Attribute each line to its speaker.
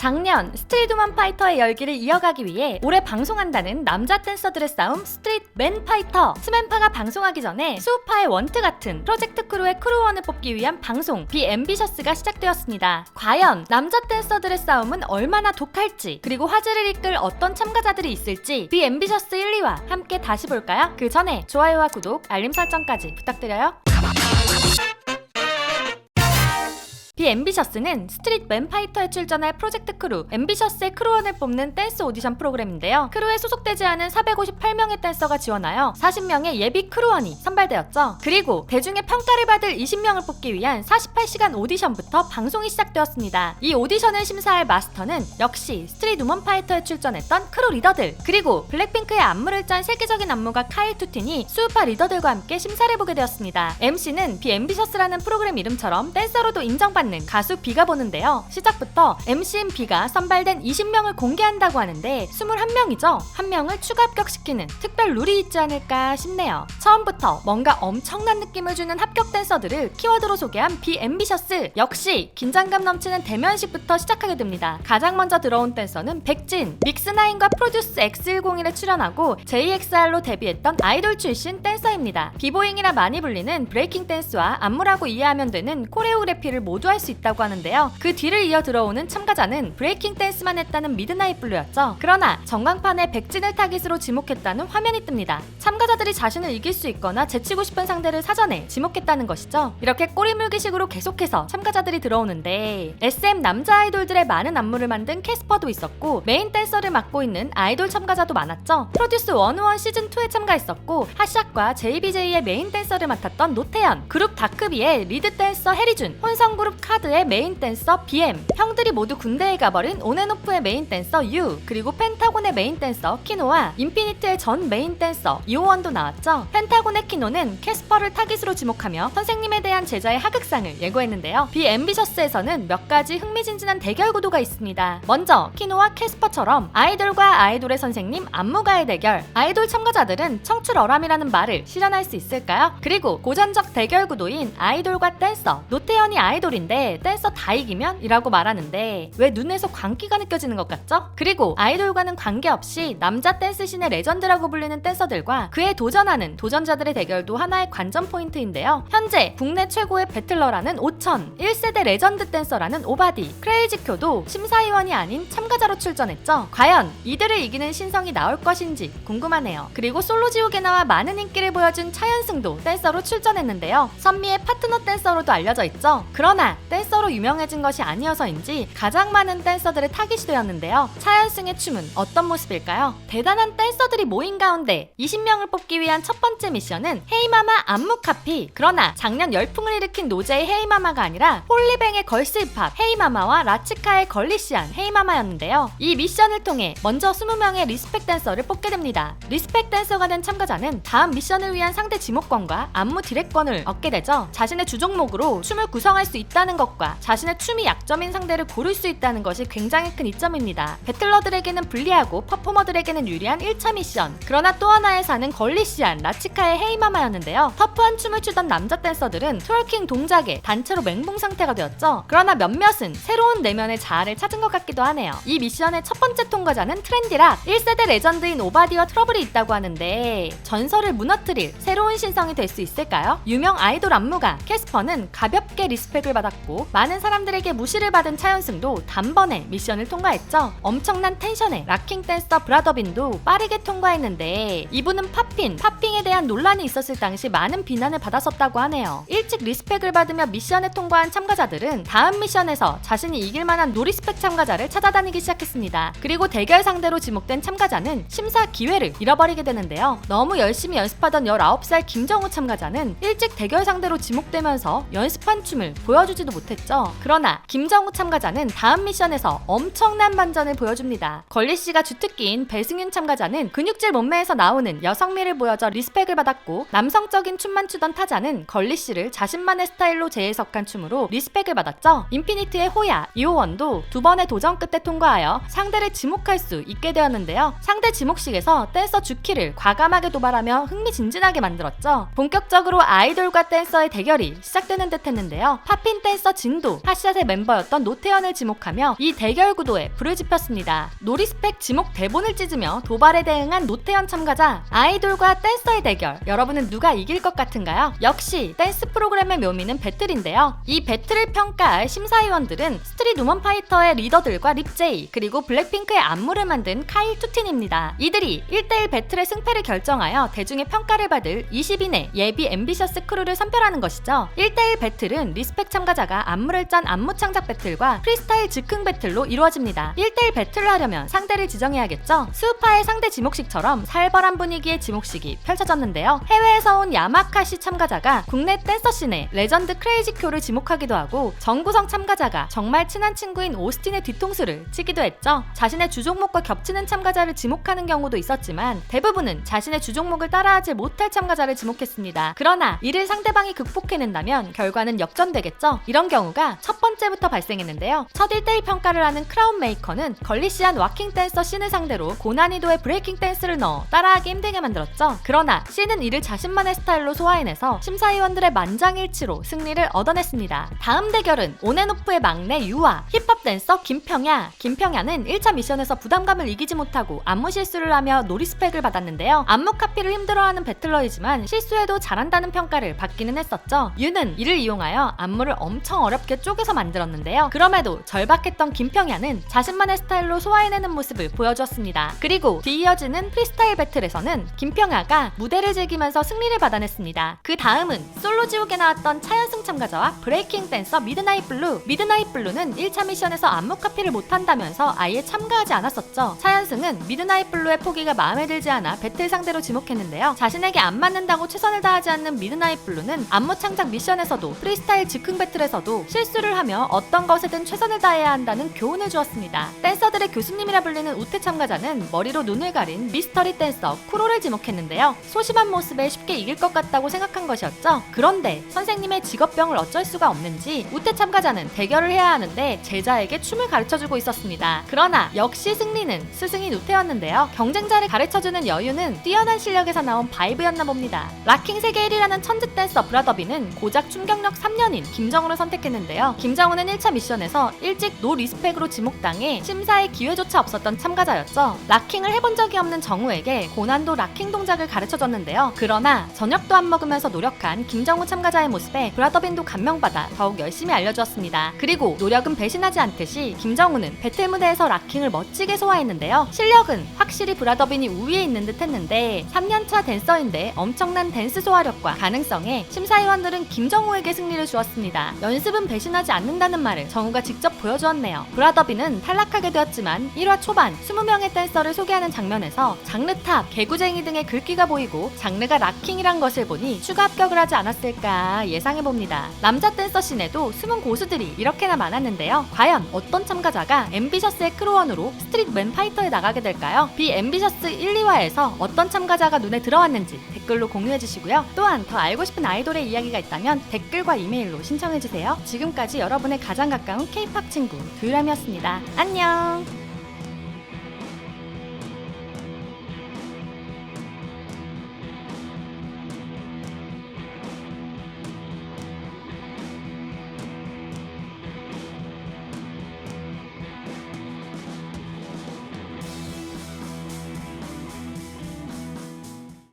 Speaker 1: 작년 스트리트우먼 파이터의 열기를 이어가기 위해 올해 방송한다는 남자 댄서들의 싸움 스트릿맨 파이터. 스맨파가 방송하기 전에 수우파의 원트 같은 프로젝트 크루의 크루원을 뽑기 위한 방송 비 앰비셔스가 시작되었습니다. 과연 남자 댄서들의 싸움은 얼마나 독할지, 그리고 화제를 이끌 어떤 참가자들이 있을지 비 앰비셔스 1, 2와 함께 다시 볼까요? 그 전에 좋아요와 구독, 알림 설정까지 부탁드려요. 비 앰비셔스는 스트릿맨 파이터에 출전할 프로젝트 크루 앰비셔스의 크루원을 뽑는 댄스 오디션 프로그램인데요. 크루에 소속되지 않은 458명의 댄서가 지원하여 40명의 예비 크루원이 선발되었죠. 그리고 대중의 평가를 받을 20명을 뽑기 위한 48시간 오디션부터 방송이 시작되었습니다. 이 오디션을 심사할 마스터는 역시 스트릿우먼 파이터에 출전했던 크루 리더들, 그리고 블랙핑크의 안무를 짠 세계적인 안무가 카일 투틴이 수우파 리더들과 함께 심사를 해보게 되었습니다. MC는 비 앰비셔스라는 프로그램 이름처럼 댄서로도 인정받는 가수 B가 보는데요. 시작부터 MC인 B가 선발된 20명을 공개한다고 하는데 21명이죠. 한 명을 추가 합격시키는 특별 룰이 있지 않을까 싶네요. 처음부터 뭔가 엄청난 느낌을 주는 합격 댄서들을 키워드로 소개한 비 앰비셔스. 역시 긴장감 넘치는 대면식부터 시작하게 됩니다. 가장 먼저 들어온 댄서는 백진. 믹스9과 프로듀스 X101에 출연하고 JXR로 데뷔했던 아이돌 출신 댄서입니다. 비보잉이라 많이 불리는 브레이킹 댄스와 안무라고 이해하면 되는 코레오그래피를 모두 할 수 있다고 하는데요. 그 뒤를 이어 들어오는 참가자는 브레이킹 댄스만 했다는 미드나잇 블루였죠. 그러나 전광판에 백진을 타깃으로 지목했다는 화면이 뜹니다. 참가자들이 자신을 이길 수 있거나 제치고 싶은 상대를 사전에 지목했다는 것이죠. 이렇게 꼬리물기식으로 계속해서 참가자들이 들어오는데 SM 남자 아이돌들의 많은 안무를 만든 캐스퍼도 있었고, 메인 댄서를 맡고 있는 아이돌 참가자도 많았죠. 프로듀스 101 시즌2에 참가했었고, 핫샷과 JBJ의 메인 댄서를 맡았던 노태현, 그룹 다크비의 리드 댄서 해리준, 혼성그룹 카드의 메인 댄서 BM, 형들이 모두 군대에 가버린 온앤오프의 메인 댄서 유, 그리고 펜타곤의 메인 댄서 키노와 인피니트의 전 메인 댄서 이호원도 나왔죠. 펜타곤의 키노는 캐스퍼를 타깃으로 지목하며 선생님에 대한 제자의 하극상을 예고했는데요. 비 앰비셔스에서는 몇 가지 흥미진진한 대결 구도가 있습니다. 먼저 키노와 캐스퍼처럼 아이돌과 아이돌의 선생님 안무가의 대결. 아이돌 참가자들은 청출어람이라는 말을 실현할 수 있을까요? 그리고 고전적 대결 구도인 아이돌과 댄서. 노태현이 아이돌인데 댄서 다 이기면? 이라고 말하는데 왜 눈에서 광기가 느껴지는 것 같죠? 그리고 아이돌과는 관계없이 남자 댄스신의 레전드라고 불리는 댄서들과 그에 도전하는 도전자들의 대결도 하나의 관전 포인트인데요. 현재 국내 최고의 배틀러라는 오천, 1세대 레전드 댄서라는 오바디, 크레이지쿄도 심사위원이 아닌 참가자로 출전했죠. 과연 이들을 이기는 신성이 나올 것인지 궁금하네요. 그리고 솔로지옥에 나와 많은 인기를 보여준 차현승도 댄서로 출전했는데요. 선미의 파트너 댄서로도 알려져 있죠. 그러나 댄서로 유명해진 것이 아니어서인지 가장 많은 댄서들의 타깃이 되었는데요. 차현승의 춤은 어떤 모습일까요? 대단한 댄서들이 모인 가운데 20명을 뽑기 위한 첫 번째 미션은 헤이마마 안무 카피. 그러나 작년 열풍을 일으킨 노제의 헤이마마가 아니라 홀리뱅의 걸스 힙합 헤이마마와 라치카의 걸리시안 헤이마마였는데요. 이 미션을 통해 먼저 20명의 리스펙 댄서를 뽑게 됩니다. 리스펙 댄서가 된 참가자는 다음 미션을 위한 상대 지목권과 안무 디렉권을 얻게 되죠. 자신의 주종목으로 춤을 구성할 수 있다는 것과 자신의 춤이 약점인 상대를 고를 수 있다는 것이 굉장히 큰 이점입니다. 배틀러들에게는 불리하고 퍼포머들에게는 유리한 1차 미션. 그러나 또 하나의 사는 걸리시안, 라치카의 헤이마마였는데요. 터프한 춤을 추던 남자 댄서들은 트월킹 동작에 단체로 멘붕 상태가 되었죠. 그러나 몇몇은 새로운 내면의 자아를 찾은 것 같기도 하네요. 이 미션의 첫 번째 통과자는 트렌디락, 1세대 레전드인 오바디와 트러블이 있다고 하는데 전설을 무너뜨릴 새로운 신성이 될 수 있을까요? 유명 아이돌 안무가 캐스퍼는 가볍게 리스펙을 받았고, 많은 사람들에게 무시를 받은 차현승도 단번에 미션을 통과했죠. 엄청난 텐션의 락킹 댄서 브라더빈도 빠르게 통과했는데 이분은 팝핑에 대한 논란이 있었을 당시 많은 비난을 받았었다고 하네요. 일찍 리스펙을 받으며 미션에 통과한 참가자들은 다음 미션에서 자신이 이길 만한 노리스펙 참가자를 찾아다니기 시작했습니다. 그리고 대결 상대로 지목된 참가자는 심사 기회를 잃어버리게 되는데요. 너무 열심히 연습하던 19살 김정우 참가자는 일찍 대결 상대로 지목되면서 연습한 춤을 보여주지도 못했죠. 그러나 김정우 참가자는 다음 미션에서 엄청난 반전을 보여줍니다. 걸리씨가 주특기인 배승윤 참가자는 근육질 몸매에서 나오는 여성미를 보여줘 리스펙을 받았고, 남성적인 춤만 추던 타자는 걸리씨를 자신만의 스타일로 재해석한 춤으로 리스펙을 받았죠. 인피니트의 호야, 이호원도 두 번의 도전 끝에 통과하여 상대를 지목할 수 있게 되었는데요. 상대 지목식에서 댄서 주키를 과감하게 도발하며 흥미진진하게 만들었죠. 본격적으로 아이돌과 댄서의 대결이 시작되는 듯 했는데요. 팝핀 댄스 댄서 진도, 핫샷의 멤버였던 노태현을 지목하며 이 대결 구도에 불을 지폈습니다. 노리스펙 지목 대본을 찢으며 도발에 대응한 노태현 참가자. 아이돌과 댄서의 대결, 여러분은 누가 이길 것 같은가요? 역시 댄스 프로그램의 묘미는 배틀인데요. 이 배틀을 평가할 심사위원들은 스트릿 우먼 파이터의 리더들과 립제이, 그리고 블랙핑크의 안무를 만든 카일 투틴입니다. 이들이 1대1 배틀의 승패를 결정하여 대중의 평가를 받을 20인의 예비 앰비셔스 크루를 선별하는 것이죠. 1대1 배틀은 리스펙 참가자가 안무를 짠 안무 창작 배틀과 프리스타일 즉흥 배틀로 이루어집니다. 1대1 배틀을 하려면 상대를 지정해야겠죠. 수우파의 상대 지목식처럼 살벌한 분위기의 지목식이 펼쳐졌는데요. 해외에서 온 야마카시 참가자가 국내 댄서 씬의 레전드 크레이지 쿄를 지목하기도 하고, 정구성 참가자가 정말 친한 친구인 오스틴의 뒤통수를 치기도 했죠. 자신의 주종목과 겹치는 참가자를 지목하는 경우도 있었지만 대부분은 자신의 주종목을 따라하지 못할 참가자를 지목했습니다. 그러나 이를 상대방이 극복해낸다면 결과는 역전되겠죠. 이런 경우가 첫 번째부터 발생했는데요. 첫 1대1 평가를 하는 크라운 메이커는 걸리시한 와킹 댄서 씬을 상대로 고난이도의 브레이킹 댄스를 넣어 따라하기 힘들게 만들었죠. 그러나 씬은 이를 자신만의 스타일로 소화해내서 심사위원들의 만장일치로 승리를 얻어냈습니다. 다음 대결은 온앤오프의 막내 유아, 힙합 댄서 김평야. 김평야는 1차 미션에서 부담감을 이기지 못하고 안무 실수를 하며 노리스펙을 받았는데요. 안무 카피를 힘들어하는 배틀러이지만 실수해도 잘한다는 평가를 받기는 했었죠. 유는 이를 이용하여 안무를 엄청 어렵게 쪼개서 만들었는데요. 그럼에도 절박했던 김평야는 자신만의 스타일로 소화해내는 모습을 보여주었습니다. 그리고 뒤이어지는 프리스타일 배틀에서는 김평야가 무대를 즐기면서 승리를 받아냈습니다. 그 다음은 솔로 지옥에 나왔던 차연승 참가자와 브레이킹 댄서 미드나잇 블루. 미드나잇 블루는 1차 미션에서 안무 카피를 못한다면서 아예 참가하지 않았었죠. 차연승은 미드나잇 블루의 포기가 마음에 들지 않아 배틀 상대로 지목했는데요. 자신에게 안 맞는다고 최선을 다하지 않는 미드나잇 블루는 안무 창작 미션에서도 프리스타일 즉흥 배틀에서도 실수를 하며 어떤 것에든 최선을 다해야 한다는 교훈을 주었습니다. 댄서들의 교수님이라 불리는 우태 참가자는 머리로 눈을 가린 미스터리 댄서 쿠로를 지목했는데요. 소심한 모습에 쉽게 이길 것 같다고 생각한 것이었죠. 그런데 선생님의 직업병을 어쩔 수가 없는지 우태 참가자는 대결을 해야 하는데 제자에게 춤을 가르쳐주고 있었습니다. 그러나 역시 승리는 스승인 우태였는데요. 경쟁자를 가르쳐주는 여유는 뛰어난 실력에서 나온 바이브였나 봅니다. 락킹 세계 1위라는 천재 댄서 브라더비는 고작 춤경력 3년인 김정우를 선택했는데요. 김정우는 1차 미션에서 일찍 노 리스펙으로 지목당해 심사의 기회조차 없었던 참가자였죠. 락킹을 해본 적이 없는 정우에게 고난도 락킹 동작을 가르쳐줬는데요. 그러나 저녁도 안 먹으면서 노력한 김정우 참가자의 모습에 브라더빈도 감명받아 더욱 열심히 알려주었습니다. 그리고 노력은 배신하지 않듯이 김정우는 배틀 무대에서 락킹을 멋지게 소화했는데요. 실력은 확실히 브라더빈이 우위에 있는 듯 했는데 3년차 댄서인데 엄청난 댄스 소화력과 가능성에 심사위원들은 김정우에게 승리를 주었습니다. 연습은 배신하지 않는다는 말을 정우가 직접 보여주었네요. 브라더빈은 탈락하게 되었지만 1화 초반 20명의 댄서를 소개하는 장면에서 장르탑, 개구쟁이 등의 글귀가 보이고 장르가 락킹이란 것을 보니 추가 합격을 하지 않았을까 예상해봅니다. 남자 댄서 씬에도 숨은 고수들이 이렇게나 많았는데요. 과연 어떤 참가자가 앰비셔스의 크루원으로 스트릿 맨파이터에 나가게 될까요? 비앰비셔스 1, 2화에서 어떤 참가자가 눈에 들어왔는지 댓글로 공유해주시고요. 또한 더 알고 싶은 아이돌의 이야기가 있다면 댓글과 이메일로 신청해주세요. 지금까지 여러분의 가장 가까운 K-POP 친구 두유람이었습니다. 안녕!